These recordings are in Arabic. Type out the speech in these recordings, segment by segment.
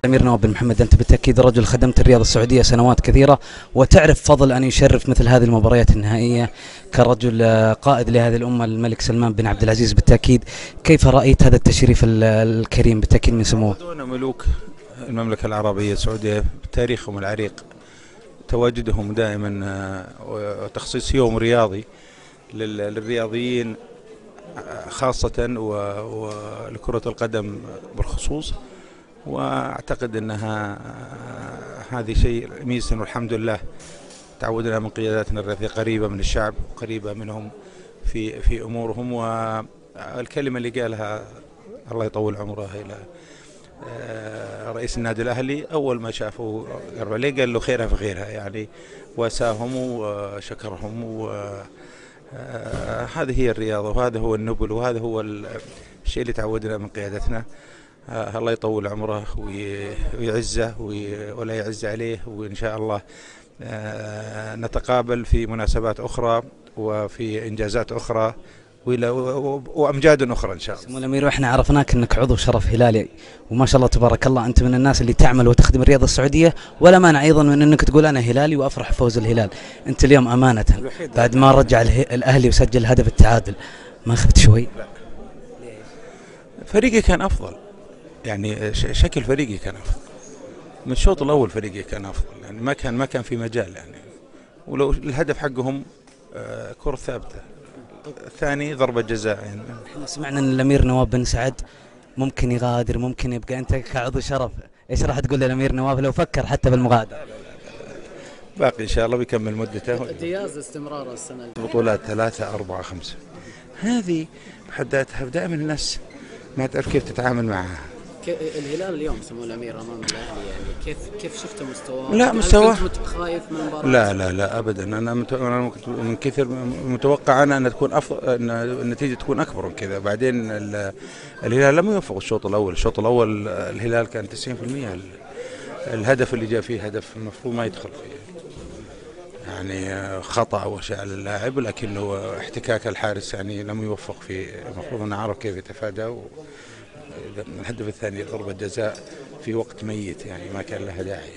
أمير نواف بن محمد، أنت بالتأكيد رجل خدمت الرياضة السعودية سنوات كثيرة وتعرف فضل أن يشرف مثل هذه المباريات النهائية كرجل قائد لهذه الأمة الملك سلمان بن عبد العزيز. بالتأكيد كيف رأيت هذا التشريف الكريم بالتأكيد من سموه؟ دون ملوك المملكة العربية السعودية بتاريخهم العريق تواجدهم دائما وتخصيص يوم رياضي للرياضيين خاصة ولكرة القدم بالخصوص، واعتقد انها هذه شيء ميزة، والحمد لله تعودنا من قياداتنا الرياضية قريبة من الشعب، قريبة منهم في امورهم. والكلمة اللي قالها الله يطول عمره الى رئيس النادي الاهلي اول ما شافوا قرب عليه قال له خيرها في غيرها، يعني واساهم وشكرهم، هذه هي الرياضة وهذا هو النبل وهذا هو الشيء اللي تعودنا من قيادتنا. الله يطول عمره ويعزه ولا يعز عليه، وإن شاء الله نتقابل في مناسبات أخرى وفي إنجازات أخرى وأمجاد أخرى إن شاء الله. سمو الأمير، وإحنا عرفناك أنك عضو شرف هلالي وما شاء الله تبارك الله، أنت من الناس اللي تعمل وتخدم الرياضة السعودية، ولا مانع أيضا من أنك تقول أنا هلالي وأفرح فوز الهلال. أنت اليوم أمانة بعد ما رجع الأهلي وسجل هدف التعادل ما خفت شوي؟ فريقي كان أفضل، يعني شكل فريقي كان أفضل من الشوط الأول، فريقي كان أفضل، يعني ما كان في مجال، يعني ولو الهدف حقهم كرة ثابتة، الثاني ضربة جزاء. يعني احنا سمعنا ان الامير نواف بن سعد ممكن يغادر، ممكن يبقى. انت كعضو شرف ايش راح تقول للامير نواف لو فكر حتى بالمغادرة؟ باقي ان شاء الله بيكمل مدته. امتياز استمرار السنة، بطولات 3 4 5 هذه بحد ذاتها دائما الناس ما تعرف كيف تتعامل معها. الهلال اليوم سمو الامير امام الاهلي، يعني كيف شفت مستواه؟ لا مستواه كنت خايف من المباراة؟ لا ابدا، انا كنت من كثر متوقع ان تكون افضل، ان النتيجه تكون اكبر من كذا. بعدين الهلال لم يوفق الشوط الاول الهلال كان 90%، الهدف اللي جاء فيه هدف المفروض ما يدخل فيه، يعني خطأ وشاء اللاعب، لكنه احتكاك الحارس يعني لم يوفق فيه، المفروض انه عرف كيف يتفادى. الهدف الثاني ضربة جزاء في وقت ميت، يعني ما كان لها داعي.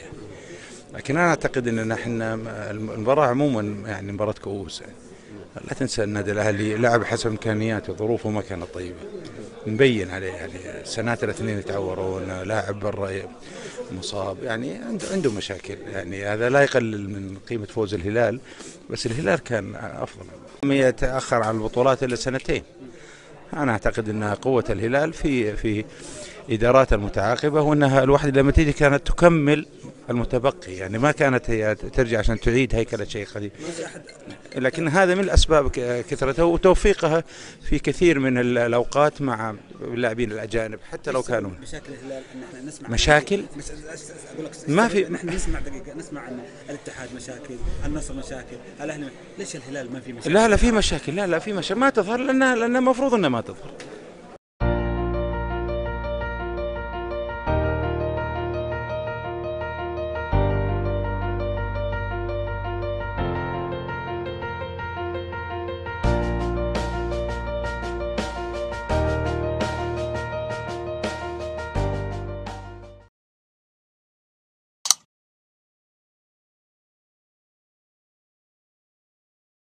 لكن أنا أعتقد أن نحن المباراة عموما يعني مباراة كؤوس، يعني لا تنسى النادي الأهلي لعب حسب إمكانياته، ظروفه ما كانت طيبة، مبين عليه، يعني سنوات الاثنين يتعورون، لاعب برا مصاب، يعني عنده مشاكل، يعني هذا لا يقلل من قيمة فوز الهلال، بس الهلال كان أفضل. يتأخر عن البطولات إلا سنتين. أنا أعتقد أن قوة الهلال في إدارات المتعاقبة، وأنها الواحدة لما تيجي كانت تكمل المتبقي، يعني ما كانت هي ترجع عشان تعيد هيكلة شيء قديم. لكن هذا من الأسباب كثرتها وتوفيقها في كثير من الأوقات مع اللاعبين الأجانب، حتى لو كانوا مشاكل الهلال ان احنا نسمع مشاكل. اقول لك ما في، نحن نسمع دقيقه، نسمع عن الاتحاد مشاكل، النصر مشاكل، الاهلي، ليش الهلال ما في مشاكل؟ لا في مشاكل، لا في مشاكل ما تظهر، لأنها المفروض أنها ما تظهر.